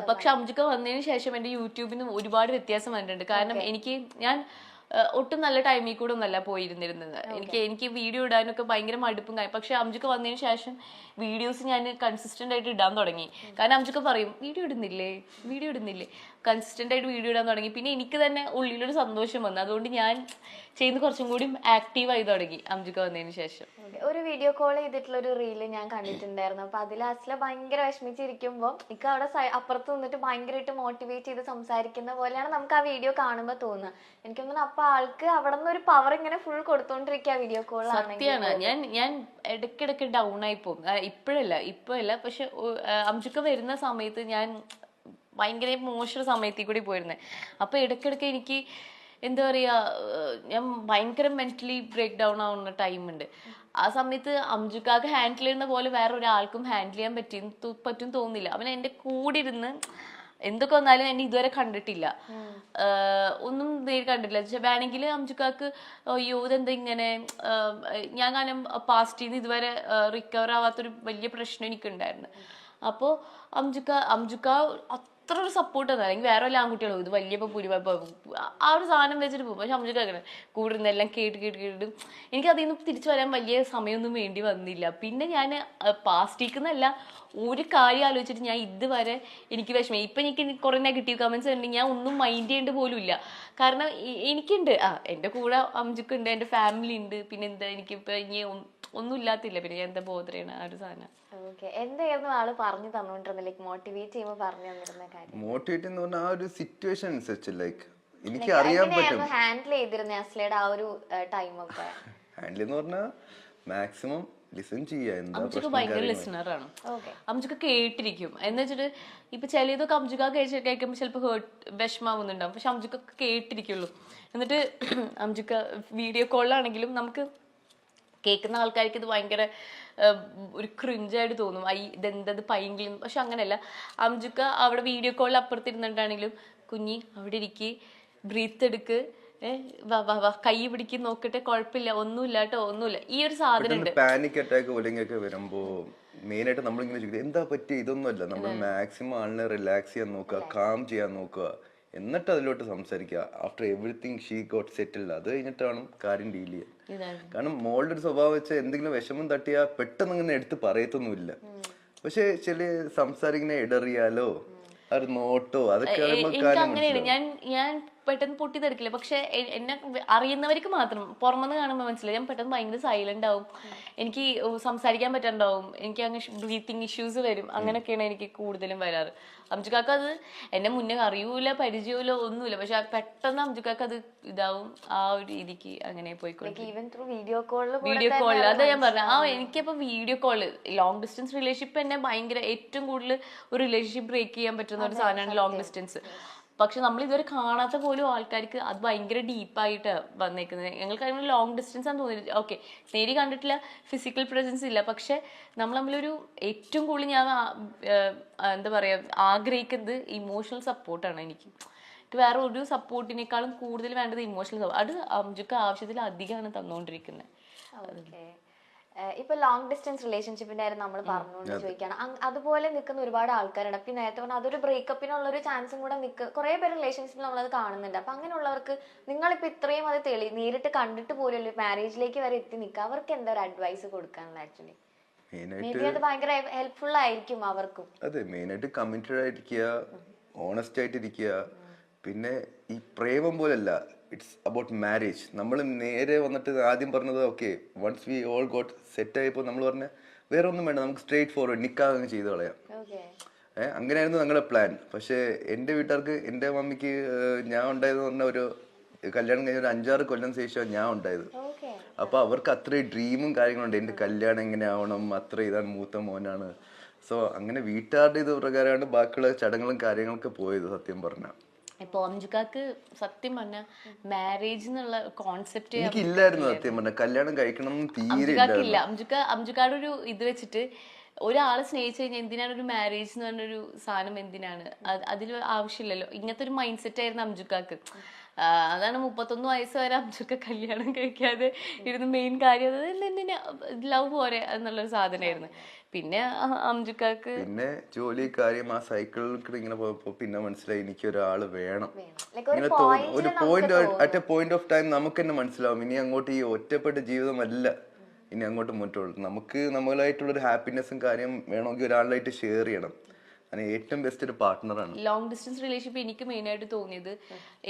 പക്ഷെ അംജുക്ക വന്നതിന് ശേഷം എന്റെ യൂട്യൂബിന് ഒരുപാട് വ്യത്യാസം വന്നിട്ടുണ്ട്. കാരണം ഞാൻ ഒട്ടും നല്ല ടൈമിൽ കൂടെ ഒന്നല്ല പോയിരുന്നിരുന്നത്. എനിക്ക് വീഡിയോ ഇടാനൊക്കെ ഭയങ്കര മടുപ്പും കാര്യം. പക്ഷെ അംജുക്ക വന്നതിന് ശേഷം വീഡിയോസ് ഞാൻ കൺസിസ്റ്റന്റ് ആയിട്ട് ഇടാൻ തുടങ്ങി. കാരണം അംജുക്ക പറയും വീഡിയോ ഇടുന്നില്ലേ കൺസിസ്റ്റന്റ് ആയിട്ട് വീഡിയോ ഇടാൻ തുടങ്ങി. പിന്നെ എനിക്ക് തന്നെ ഉള്ളിലൊരു സന്തോഷം വന്നു. അതുകൊണ്ട് ഞാൻ ചെയ്യുന്ന കുറച്ചും കൂടി ആക്റ്റീവ് ആയി തുടങ്ങി അംജുക്ക വന്നതിന് ശേഷം. ഒരു വീഡിയോ കോൾ ചെയ്തിട്ടുള്ള ഒരു റീല് ഞാൻ കണ്ടിട്ടുണ്ടായിരുന്നു. അപ്പൊ അതിൽ അസ്ല ഭയങ്കര വിഷമിച്ചിരിക്കുമ്പോ എനിക്ക് അവിടെ അപ്പുറത്ത് നിന്നിട്ട് ഭയങ്കരമായിട്ട് മോട്ടിവേറ്റ് ചെയ്ത് സംസാരിക്കുന്ന പോലെയാണ് നമുക്ക് ആ വീഡിയോ കാണുമ്പോൾ തോന്നുന്നത്. എനിക്ക് തോന്നുന്നു അപ്പൊ ആൾക്ക് അവിടെ നിന്ന് ഒരു പവർ ഇങ്ങനെ ഫുൾ കൊടുത്തോണ്ടിരിക്കുക വീഡിയോ കോൾ. സത്യമാണ്. ഞാൻ ഇടയ്ക്കിടയ്ക്ക് ഡൗൺ ആയി പോകും. ഇപ്പോഴല്ല പക്ഷെ അംജുക്ക വരുന്ന സമയത്ത് ഞാൻ ഭയങ്കര മോശം സമയത്തിൽ കൂടി പോയിരുന്നത്. അപ്പൊ ഇടയ്ക്കിടയ്ക്ക് എനിക്ക് എന്താ പറയാ, ഞാൻ ഭയങ്കര മെന്റലി ബ്രേക്ക് ഡൗൺ ആവുന്ന ടൈമുണ്ട്. ആ സമയത്ത് അംജുക്കാക്ക് ഹാൻഡിൽ ചെയ്യുന്ന പോലെ വേറെ ഒരാൾക്കും ഹാൻഡിൽ ചെയ്യാൻ പറ്റും തോന്നുന്നില്ല. അവൻ എന്റെ കൂടെ ഇരുന്ന് എന്തൊക്കെ വന്നാലും എന്നെ ഇതുവരെ കണ്ടിട്ടില്ല, ഒന്നും നേരി കണ്ടിട്ടില്ല. വേണമെങ്കിൽ അംജുക്കാക്ക് അയ്യോ ഇതെന്താ ഇങ്ങനെ, ഞാൻ കാരണം പാസ്റ്റിൽ നിന്ന് ഇതുവരെ റിക്കവർ ആവാത്തൊരു വലിയ പ്രശ്നം എനിക്കുണ്ടായിരുന്നു. അപ്പോൾ അംജുക്ക അത്ര ഒരു സപ്പോർട്ട് തന്നെ. അല്ലെങ്കിൽ വേറെ വല്ല ആൺകുട്ടികളോ ഇത് വലിയ ആ ഒരു സാധനം വെച്ചിട്ട് പോകും. പക്ഷെ അംജുക്ക അങ്ങനെ കൂടെ ഇരുന്നെല്ലാം കേട്ട് എനിക്ക് അതിൽ നിന്ന് തിരിച്ചു വരാൻ വലിയ സമയമൊന്നും വേണ്ടി വന്നില്ല. പിന്നെ ഞാൻ പാസ്റ്റിക്കുന്നല്ല ഒരു കാര്യം ആലോചിച്ചിട്ട് ഞാൻ ഇതുവരെ എനിക്ക് വിഷമം. ഇപ്പം എനിക്ക് കുറെ നെഗറ്റീവ് കമന്റ്സ് ഉണ്ടെങ്കിൽ ഞാൻ ഒന്നും മൈൻഡ് ചെയ്യേണ്ട പോലും ഇല്ല. കാരണം എനിക്കുണ്ട്, എൻ്റെ കൂടെ അംജുക്കുണ്ട്, എൻ്റെ ഫാമിലി ഉണ്ട്. പിന്നെ എന്താ എനിക്കിപ്പോൾ ഇനി ഒന്നും ഇല്ലാത്തില്ല. പിന്നെ ഞാൻ എന്താ ബോധറയാണ് ആ ഒരു സാധനം. എന്തായിരുന്നു ആള് പറഞ്ഞു തന്നോണ്ടിരുന്നത്, ലൈക്ക് മോട്ടിവേറ്റ് ചെയ്യുമ്പോൾ പറഞ്ഞു തന്നിരുന്ന കാര്യം? മോട്ടിവേറ്റ് എന്ന് പറഞ്ഞാൽ ആ ഒരു സിറ്റുവേഷൻ അനുസരിച്ച് ലൈക്ക് എനിക്ക് അറിയാൻ പറ്റും ഹാൻഡിൽ ചെയ്തിരുന്ന അസ്ലയുടെ ആ ഒരു ടൈം ഒക്കെ. ഹാൻഡിൽ എന്ന് പറഞ്ഞാൽ മാക്സിമം ലിസൺ ചെയ്യാ. അംജുക്ക ഭയങ്കര ലിസണറാണ്. അംജുക്ക കേട്ടിരിക്കും. എന്ന് വെച്ചിട്ട് ഇപ്പൊ ചിലതൊക്കെ അംജുക്ക കേൾക്കുമ്പോൾ ചിലപ്പോൾ വിഷമാവുന്നുണ്ടാവും. പക്ഷെ അംജുക്ക കേട്ടിരിക്കുള്ളൂ. എന്നിട്ട് അംജുക്ക വീഡിയോ കോളിലാണെങ്കിലും നമുക്ക് കേൾക്കുന്ന ആൾക്കാർക്ക് ഇത് ഭയങ്കര ഒരു ക്രിഞ്ചായിട്ട് തോന്നും, ഇതെന്തത് പൈങ്കിലും. പക്ഷെ അങ്ങനെയല്ല. അംജുക്ക അവിടെ വീഡിയോ കോളിൽ അപ്പുറത്തിരുന്നിട്ടാണെങ്കിലും കുഞ്ഞി അവിടെ ഇരിക്ക്, ബ്രീത്ത് എടുക്ക്, കൈ പിടിക്ക്, നോക്കട്ടെ, കുഴപ്പമില്ല, ഒന്നുമില്ല കേട്ടോ, ഒന്നുമില്ല. ഈ ഒരു സാധനം ഉണ്ട്. പാനിക് അറ്റാക്ക് പോലെയൊക്കെ വരുമ്പോ മെയിൻ ആയിട്ട് നമ്മളിങ്ങനെ ചോദിക്കുന്നത് എന്താ പറ്റിയ, ഇതൊന്നുമല്ല. നമ്മൾ മാക്സിമം ആളിനെ റിലാക്സ് ചെയ്യാൻ നോക്കുക, കാം ചെയ്യാൻ നോക്കുക, എന്നിട്ട് അതിലോട്ട് സംസാരിക്കുക. After everything she got settled, അത് കഴിഞ്ഞിട്ടാണ് കാര്യം ഡീൽ ചെയ്യുക. കാരണം മോളുടെ ഒരു സ്വഭാവം വെച്ചാൽ എന്തെങ്കിലും വിഷമം തട്ടിയാൽ പെട്ടെന്ന് ഇങ്ങനെ എടുത്ത് പറയത്തൊന്നുമില്ല. പക്ഷെ ചില സംസാരിക്കുന്ന ഇടറിയാലോ ഒരു നോട്ടോ അതൊക്കെ അങ്ങനെയാണ്. ഞാൻ പെട്ടെന്ന് പൊട്ടിത്തെറിക്കില്ല. പക്ഷെ എന്നെ അറിയുന്നവർക്ക് മാത്രം പുറമെന്ന് കാണുമ്പോൾ മനസ്സിലായി. ഞാൻ പെട്ടെന്ന് ഭയങ്കര സൈലന്റ് ആവും, എനിക്ക് സംസാരിക്കാൻ പറ്റാണ്ടാവും, എനിക്ക് അങ്ങ് ബ്രീത്തിങ് ഇഷ്യൂസ് വരും. അങ്ങനെയൊക്കെയാണ് എനിക്ക് കൂടുതലും വരാറ്. അംജുക്കാക്ക് അത് എന്നെ മുന്നേ അറിയൂല, പരിചയമില്ല, ഒന്നുമില്ല. പക്ഷെ പെട്ടെന്ന് അംജുക്കാക്ക് അത് ഇതാവും. ആ ഒരു രീതിക്ക് അങ്ങനെ പോയിക്കോട്ടെ. വീഡിയോ കോളിൽ അതാ ഞാൻ പറഞ്ഞ. എനിക്കിപ്പോ video call long distance relationship എന്നെ ഭയങ്കര ഏറ്റവും കൂടുതൽ ഒരു റിലേഷൻഷിപ്പ് ബ്രേക്ക് ചെയ്യാൻ പറ്റുന്ന ഒരു സാധനമാണ് ലോങ് ഡിസ്റ്റൻസ്. പക്ഷെ നമ്മൾ ഇതുവരെ കാണാത്ത പോലും ആൾക്കാർക്ക് അത് ഭയങ്കര ഡീപ്പായിട്ട് വന്നേക്കുന്നത്. ഞങ്ങൾക്ക് അതിന് ലോങ് ഡിസ്റ്റൻസ് ആണെന്ന് തോന്നിയില്ല. ഓക്കെ, നേരി കണ്ടിട്ടില്ല, ഫിസിക്കൽ പ്രസൻസ് ഇല്ല. പക്ഷെ നമ്മൾ തമ്മിലൊരു ഏറ്റവും കൂടുതൽ ഞാൻ എന്താ പറയാ ആഗ്രഹിക്കുന്നത് ഇമോഷണൽ സപ്പോർട്ടാണ്. എനിക്ക് വേറെ ഒരു സപ്പോർട്ടിനേക്കാളും കൂടുതൽ വേണ്ടത് ഇമോഷണൽ സപ്പോർട്ട്. അത് അംജുക്ക ആവശ്യത്തിൽ അധികമാണ് തന്നുകൊണ്ടിരിക്കുന്നത്. ഇപ്പൊ ലോങ് ഡിസ്റ്റൻസ് റിലേഷൻഷിപ്പിന്റെ കാര്യം നമ്മൾ പറഞ്ഞുകൊണ്ട് ചോദിക്കുകയാണ്. അതുപോലെ നിൽക്കുന്ന ഒരുപാട് ആൾക്കാരുണ്ട്. അപ്പൊ നേരത്തെ പറഞ്ഞാൽ അതൊരു ബ്രേക്കപ്പിനുള്ള ഒരു ചാൻസും കൂടെ കുറെ പേര് റിലേഷൻഷിപ്പിൽ നമ്മളത് കാണുന്നുണ്ട്. അപ്പൊ അങ്ങനെയുള്ളവർക്ക് നിങ്ങളിപ്പോ ഇത്രയും അത് നേരിട്ട് കണ്ടിട്ട് പോലും മാരേജിലേക്ക് വരെ എത്തി നിൽക്കുക, അവർക്ക് എന്താ ഒരു അഡ്വൈസ് കൊടുക്കാനുള്ള? ആക്ച്വലി അത് ഭയങ്കര ഹെൽപ്ഫുൾ ആയിരിക്കും അവർക്കും. അതെ, മെയിനായിട്ട് കമ്മിറ്റഡ് ആയിരിക്കുക, ഓണസ്റ്റ് ആയിട്ടിരിക്കുക. പിന്നെ ഈ പ്രേമം പോലല്ല, ഇറ്റ്സ് അബൌട്ട് മാരേജ്. നമ്മൾ നേരെ വന്നിട്ട് ആദ്യം പറഞ്ഞത് okay once we all got set ആയപ്പോൾ നമ്മൾ പറഞ്ഞ വേറെ ഒന്നും വേണ്ട, നമുക്ക് സ്ട്രേറ്റ് ഫോർവേഡ് നിക്കാഹ് ചെയ്ത് കളയാം. അങ്ങനെയായിരുന്നു ഞങ്ങളുടെ പ്ലാൻ. പക്ഷെ എൻ്റെ വീട്ടുകാർക്ക്, എൻ്റെ മമ്മിക്ക് ഞാൻ ഉണ്ടായതെന്ന് പറഞ്ഞ ഒരു കല്യാണം കഴിഞ്ഞ ഒരു 5-6 കൊല്ലം ശേഷം ഞാൻ ഉണ്ടായത്. അപ്പൊ അവർക്ക് അത്രയും ഡ്രീമും കാര്യങ്ങളുണ്ട്, എൻ്റെ കല്യാണം എങ്ങനെ ആവണം, അത്ര ഇതാണ്, മൂത്ത മോനാണ്. സോ അങ്ങനെ വീട്ടുകാരുടെ ഇത് പ്രകാരമാണ് ബാക്കിയുള്ള ചടങ്ങുകളും കാര്യങ്ങളൊക്കെ പോയത്. സത്യം പറഞ്ഞാൽ ഇപ്പൊ അംജുക്കാക്ക് സത്യം പറഞ്ഞ മാരേജ് എന്നുള്ള കോൺസെപ്റ്റ് എനിക്കില്ലായിരുന്നു. സത്യം പറഞ്ഞ കല്യാണം കഴിക്കണം തീരെ ഇല്ല. അംജുക്കാട് ഒരു ഇത് വെച്ചിട്ട് ഒരാളെ സ്നേഹിച്ചു കഴിഞ്ഞാൽ എന്തിനാണ് ഒരു മാരേജ് എന്ന് പറഞ്ഞൊരു സാധനം, എന്തിനാണ് അതിൽ ആവശ്യമില്ലല്ലോ. ഇങ്ങനത്തെ ഒരു മൈൻഡ് സെറ്റ് ആയിരുന്നു അംജുക്കാക്ക്. അതാണ് 31 വയസ്സ് വരെ അംജുക്ക കല്യാണം കഴിക്കാതെ ഇരുന്ന് മെയിൻ കാര്യം എന്തിനാ ലവ് പോരെ എന്നുള്ളൊരു സാധനമായിരുന്നു. പിന്നെ അംജുക്കാക്ക് പിന്നെ ജോലി കാര്യം ആ സൈക്കിളിൽ ഇങ്ങനെ പോയപ്പോ പിന്നെ മനസ്സിലായി എനിക്ക് ഒരാള് വേണം. ഇങ്ങനെ ഒരു point at A point of time നമുക്ക് തന്നെ മനസ്സിലാവും ഇനി അങ്ങോട്ട് ഈ ഒറ്റപ്പെട്ട ജീവിതമല്ല ഇനി അങ്ങോട്ട് മുന്നോട്ടുള്ളൂ. നമുക്ക് നമ്മളായിട്ടുള്ള ഒരു ഹാപ്പിനെസ്സും കാര്യം വേണമെങ്കിൽ ഒരാളായിട്ട് ഷെയർ ചെയ്യണം. അതിന് ഏറ്റവും ബെസ്റ്റ് ഒരു പാർട്ട്ണറാണ്. ലോങ് ഡിസ്റ്റൻസ് റിലേഷൻഷിപ്പ് എനിക്ക് മെയിനായിട്ട് തോന്നിയത്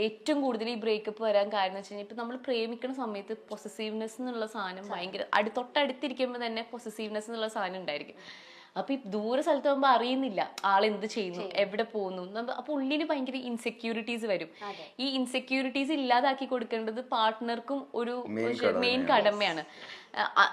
ഏറ്റവും കൂടുതൽ ഈ ബ്രേക്കപ്പ് വരാൻ കാരണം എന്ന് വെച്ച് കഴിഞ്ഞാൽ ഇപ്പം നമ്മൾ പ്രേമിക്കുന്ന സമയത്ത് പൊസസീവ്നെസ് എന്നുള്ള സാധനം ഭയങ്കര തൊട്ടടുത്തിരിക്കുമ്പോൾ തന്നെ പൊസസീവ്നെസ് എന്നുള്ള സാധനം ഉണ്ടായിരിക്കും. അപ്പൊ ഈ ദൂര സ്ഥലത്ത് പോകുമ്പോൾ അറിയുന്നില്ല ആളെന്ത് ചെയ്യുന്നു, എവിടെ പോകുന്നു. അപ്പൊ ഉള്ളിൽ ഭയങ്കര ഇൻസെക്യൂരിറ്റീസ് വരും. ഈ ഇൻസെക്യൂരിറ്റീസ് ഇല്ലാതാക്കി കൊടുക്കേണ്ടത് പാർട്ട്ണർക്കും ഒരു മെയിൻ കടമയാണ്.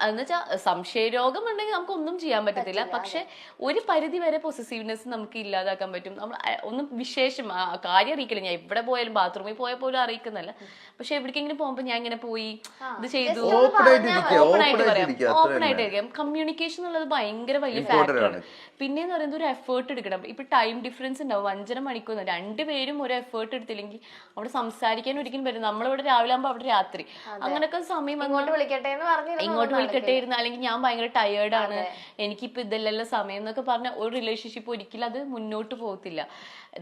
എന്നുവെച്ചാൽ സംശയരോഗം ഉണ്ടെങ്കിൽ നമുക്ക് ഒന്നും ചെയ്യാൻ പറ്റത്തില്ല. പക്ഷെ ഒരു പരിധി വരെ പൊസസീവ്നെസ് നമുക്ക് ഇല്ലാതാക്കാൻ പറ്റും. നമ്മൾ ഒന്നും വിശേഷം കാര്യം അറിയിക്കില്ല. ഞാൻ എവിടെ പോയാലും ബാത്റൂമിൽ പോയാൽ പോലും അറിയിക്കുന്നല്ല. പക്ഷെ എവിടേക്കെങ്കിലും പോകുമ്പോൾ ഞാൻ ഇങ്ങനെ പോയി ഇത് ചെയ്തു ഓപ്പൺ ആയിട്ട് ഇരിക്കാം. കമ്മ്യൂണിക്കേഷൻ എന്നുള്ളത് ഭയങ്കര വലിയ ഫാക്ടറാണ്. പിന്നെന്ന് പറയുന്നത് ഒരു എഫേർട്ട് എടുക്കണം. ഇപ്പൊ ടൈം ഡിഫറൻസ് ഉണ്ടാവും 5.5 മണിക്കൂർ. രണ്ടുപേരും ഒരു എഫേർട്ട് എടുത്തില്ലെങ്കിൽ അവിടെ സംസാരിക്കാൻ ഒരിക്കലും വരും. നമ്മളിവിടെ രാവിലെ ആകുമ്പോൾ അവിടെ രാത്രി. അങ്ങനെയൊക്കെ സമയം ഇങ്ങോട്ട് വിളിക്കട്ടെ എന്ന് പറഞ്ഞു ഇങ്ങോട്ട് വിളിക്കട്ടെ ഇരുന്ന്, അല്ലെങ്കിൽ ഞാൻ ഭയങ്കര ടയേർഡാണ് എനിക്കിപ്പോ ഇതല്ലല്ലോ സമയം എന്നൊക്കെ പറഞ്ഞ ഒരു റിലേഷൻഷിപ്പ് ഒരിക്കലും അത് മുന്നോട്ട് പോകത്തില്ല.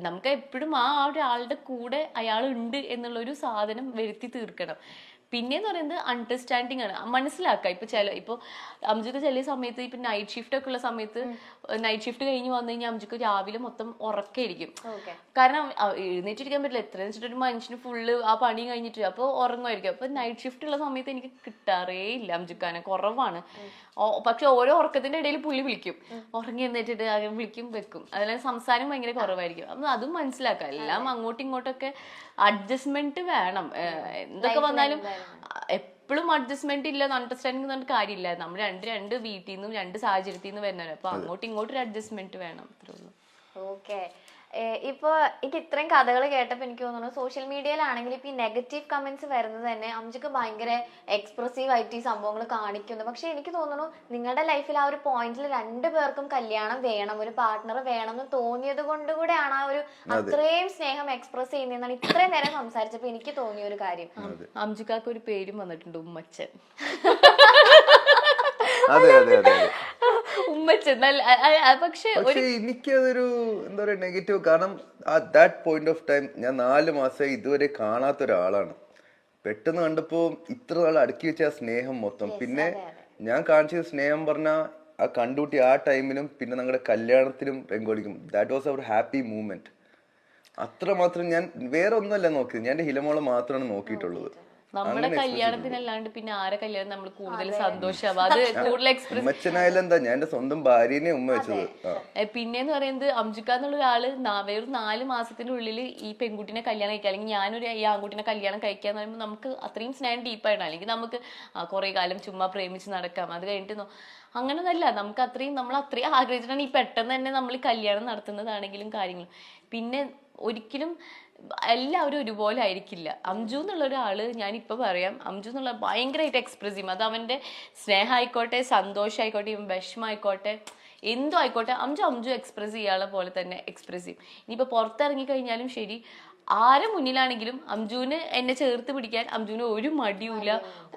നമുക്ക് എപ്പോഴും ആ ഒരാളുടെ കൂടെ അയാൾ ഉണ്ട് എന്നുള്ളൊരു സാധനം വരുത്തി തീർക്കണം. പിന്നെന്ന് പറയുന്നത് അണ്ടർസ്റ്റാൻഡിങ് ആണ്, മനസ്സിലാക്കുക. ഇപ്പൊ അംജുക്ക് ചില സമയത്ത് ഇപ്പൊ നൈറ്റ് ഷിഫ്റ്റ് ഒക്കെ ഉള്ള സമയത്ത് നൈറ്റ് ഷിഫ്റ്റ് കഴിഞ്ഞ് വന്നു കഴിഞ്ഞാൽ അംജുക്ക് രാവിലെ മൊത്തം ഉറക്കായിരിക്കും. കാരണം എഴുന്നേറ്റിരിക്കാൻ പറ്റില്ല. എത്രയെന്ന് വെച്ചിട്ട് ഒരു മനുഷ്യന് ഫുള്ള് ആ പണി കഴിഞ്ഞിട്ട് അപ്പോൾ ഉറങ്ങുമായിരിക്കും. അപ്പൊ നൈറ്റ് ഷിഫ്റ്റ് ഉള്ള സമയത്ത് എനിക്ക് കിട്ടാറേ ഇല്ല അംജുക്കാനെ, കുറവാണ്. പക്ഷെ ഓരോ ഉറക്കത്തിന്റെ ഇടയിൽ പുള്ളി വിളിക്കും, ഉറങ്ങി എഴുന്നേറ്റിട്ട് വിളിക്കും വെക്കും. അതിൽ സംസാരം ഭയങ്കര കുറവായിരിക്കും. അപ്പൊ അതും മനസ്സിലാക്കാം. എല്ലാം അങ്ങോട്ടും ഇങ്ങോട്ടൊക്കെ അഡ്ജസ്റ്റ്മെന്റ് വേണം. എന്തൊക്കെ വന്നാലും എപ്പോഴും അഡ്ജസ്റ്റ്മെന്റ് ഇല്ല, അണ്ടർസ്റ്റാൻഡിങ് പറഞ്ഞ കാര്യമില്ല. നമ്മൾ രണ്ട് വീട്ടിൽ നിന്നും രണ്ട് സാഹചര്യത്തിൽ നിന്ന് വരുന്നവർ. അപ്പൊ അങ്ങോട്ടും ഇങ്ങോട്ടും ഒരു അഡ്ജസ്റ്റ്മെന്റ് വേണം. അത്രേ ഉള്ളൂ. ഓക്കെ. ഇപ്പൊ എനിക്ക് ഇത്രയും കഥകൾ കേട്ടപ്പോൾ എനിക്ക് തോന്നുന്നു സോഷ്യൽ മീഡിയയിലാണെങ്കിൽ ഇപ്പൊ ഈ നെഗറ്റീവ് കമന്റ്സ് വരുന്നത് തന്നെ അംജുക്ക് ഭയങ്കര എക്സ്പ്രസീവ് ആയിട്ട് ഈ സംഭവങ്ങൾ കാണിക്കുന്നു. പക്ഷെ എനിക്ക് തോന്നുന്നു നിങ്ങളുടെ ലൈഫിൽ ആ ഒരു പോയിന്റിൽ 2 പേർക്കും കല്യാണം വേണം, ഒരു പാർട്ട്ണർ വേണം എന്ന് തോന്നിയത് കൊണ്ട് കൂടെയാണ് ആ ഒരു അത്രയും സ്നേഹം എക്സ്പ്രസ് ചെയ്യുന്നതെന്നാണ് ഇത്രയും നേരം സംസാരിച്ചപ്പോ എനിക്ക് തോന്നിയ ഒരു കാര്യം. അംജുക്കാക്ക് ഒരു പേരും വന്നിട്ടുണ്ട്, ഉമ്മച്ചൻ. അതെ അതെ അതെ ഉമ്മച്ചൻ. പക്ഷെ എനിക്കതൊരു എന്താ പറയാ നെഗറ്റീവ്. കാരണം ദാറ്റ് പോയിന്റ് ഓഫ് ടൈം ഞാൻ 4 മാസം ഇതുവരെ കാണാത്ത ഒരാളാണ്. പെട്ടെന്ന് കണ്ടപ്പോ ഇത്ര നാൾ അടുക്കി വെച്ച ആ സ്നേഹം മൊത്തം, പിന്നെ ഞാൻ കാണിച്ച സ്നേഹം പറഞ്ഞ ആ കണ്ടുകൂട്ടി ആ ടൈമിലും പിന്നെ ഞങ്ങളുടെ കല്യാണത്തിലും പെങ്കോളിക്കും that was our happy moment. അത്രമാത്രം ഞാൻ വേറെ ഒന്നുമല്ല നോക്കിയത്, ഞാൻ എന്റെ ഹിലമോളെ മാത്രമാണ് നോക്കിയിട്ടുള്ളത്. നമ്മുടെ കല്യാണത്തിനല്ലാണ്ട് പിന്നെ ആരെ കല്യാണം നമ്മൾ കൂടുതൽ സന്തോഷമാവും, അത് കൂടുതൽ എക്സ്പ്രസ്. ഉമ്മച്ചനായാലെന്താ ഞാൻ എന്റെ സ്വന്തം ഭാര്യനെ ഉമ്മ വെച്ചത്. പിന്നെന്ന് പറയുന്നത് അംജുക്ക എന്നുള്ള ഒരാള് വെറും 4 മാസത്തിനുള്ളിൽ ഈ പെൺകുട്ടിനെ കല്യാണം കഴിക്കുക, അല്ലെങ്കിൽ ഞാനൊരു ഈ ആൺകുട്ടിനെ കല്യാണം കഴിക്കുക എന്ന് പറയുമ്പോൾ നമുക്ക് അത്രയും സ്നേഹം ഡീപ്പായിട്ടാണ്. അല്ലെങ്കിൽ നമുക്ക് കുറെ കാലം ചുമ്മാ പ്രേമിച്ച് നടക്കാം, അത് കഴിഞ്ഞിട്ട് അങ്ങനെയൊന്നല്ല. നമ്മൾ അത്രയും ആഗ്രഹിച്ചിട്ടാണ് ഈ പെട്ടെന്ന് തന്നെ നമ്മൾ കല്യാണം നടത്തുന്നതാണെങ്കിലും കാര്യങ്ങളും. പിന്നെ ഒരിക്കലും എല്ലാവരും ഒരുപോലെ ആയിരിക്കില്ല. അംജു എന്നുള്ള ഒരാള് ഞാനിപ്പോ പറയാം, അംജു എന്നുള്ള ഭയങ്കരമായിട്ട് എക്സ്പ്രസ് ചെയ്യും. അത് അവന്റെ സ്നേഹമായിക്കോട്ടെ, സന്തോഷമായിക്കോട്ടെ, വിഷമമായിക്കോട്ടെ, എന്തോ ആയിക്കോട്ടെ, അംജു എക്സ്പ്രസ് ചെയ്യാനുള്ള പോലെ തന്നെ എക്സ്പ്രസ് ചെയ്യും. ഇനിയിപ്പോ പുറത്തിറങ്ങി കഴിഞ്ഞാലും ശരി, ആരെ മുന്നിലാണെങ്കിലും അംജുവിന് എന്നെ ചേർത്ത് പിടിക്കാൻ അംജുവിന് ഒരു മടിയുമില്ല,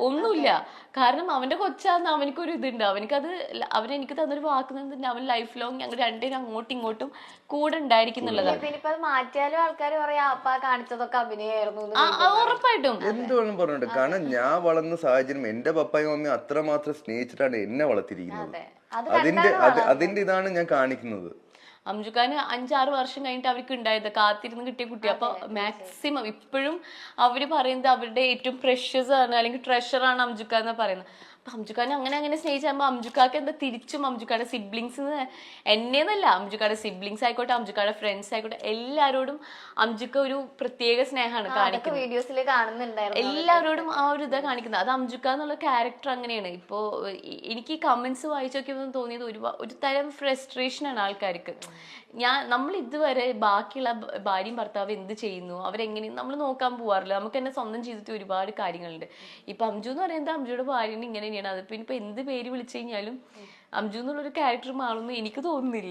ഒന്നുമില്ല. കാരണം അവന്റെ കൊച്ചാന്ന് അവനക്കൊരു ഇതുണ്ട്. അവനെനിക്ക് തന്നൊരു വാക്കുന്നുണ്ട്, അവൻ ലൈഫ് ലോങ് ഞങ്ങൾ രണ്ടുപേരും അങ്ങോട്ടും ഇങ്ങോട്ടും കൂടെ ഉണ്ടായിരിക്കുന്നുള്ളതാണ്. മാറ്റിയാലും ആൾക്കാർ പറയാ അപ്പ കാണിച്ചതൊക്കെ അഭിനയായിരുന്നു. ഉറപ്പായിട്ടും എന്തുവേണം പറഞ്ഞിട്ട്. കാരണം ഞാൻ വളർന്ന സാഹചര്യം എന്റെ പപ്പായും മമ്മിയും അത്രമാത്രം സ്നേഹിച്ചിട്ടാണ് എന്നെ വളർത്തിയിരിക്കുന്നത്. അതിന്റെ ഇതാണ് ഞാൻ കാണിക്കുന്നത്. അംജുഖാന് 5-6 വർഷം കഴിഞ്ഞിട്ട് അവർക്ക് ഉണ്ടായത് കാത്തിരുന്ന് കിട്ടിയ കുട്ടി. അപ്പൊ മാക്സിമം ഇപ്പോഴും അവര് പറയുന്നത് അവരുടെ ഏറ്റവും പ്രഷ്യസ് ആണ്, അല്ലെങ്കിൽ ട്രഷറാണ് അംജുക്ക എന്ന് പറയുന്നത്. അപ്പൊ അംജുഖാനെ അങ്ങനെ സ്നേഹിച്ചാകുമ്പോ അംജുക്കാക്ക് എന്താ തിരിച്ചും അംജുക്കാടെ സിബ്ലിങ്സ് എന്നെന്നല്ല, അംജുക്കാടെ സിബ്ലിങ്സ് ആയിക്കോട്ടെ, അംജുക്കാടെ ഫ്രണ്ട്സ് ആയിക്കോട്ടെ, എല്ലാവരോടും അംജുക്ക ഒരു പ്രത്യേക സ്നേഹമാണ് കാണിക്കുന്നത്. വീഡിയോസിൽ കാണുന്നുണ്ടായിരുന്നു, എല്ലാവരോടും ആ ഒരു ഇതാ കാണിക്കുന്നത്. അത് അംജുക്ക എന്നുള്ള ക്യാരക്ടർ അങ്ങനെയാണ്. ഇപ്പോ എനിക്ക് ഈ കമന്റ്സ് വായിച്ചു നോക്കിയപ്പോൾ തോന്നിയത് ഒരു തരം ഫ്രസ്ട്രേഷൻ ആണ് ആൾക്കാർക്ക്. നമ്മൾ ഇതുവരെ ബാക്കിയുള്ള ഭാര്യയും ഭർത്താവ് എന്ത് ചെയ്യുന്നു, അവരെങ്ങനെയും നമ്മൾ നോക്കാൻ പോവാറില്ല. നമുക്ക് തന്നെ സ്വന്തം ജീവിതത്തിൽ ഒരുപാട് കാര്യങ്ങളുണ്ട്. ഇപ്പൊ അംജു എന്ന് പറയുന്നത് അംജുയുടെ ഭാര്യനെ ഇങ്ങനെ തന്നെയാണ്. അതിപ്പോ ഇനിയിപ്പോ എന്ത് പേര് വിളിച്ചു കഴിഞ്ഞാലും അംജു എന്നുള്ളൊരു ക്യാരക്ടർ മാറുമെന്ന് എനിക്ക് തോന്നുന്നില്ല.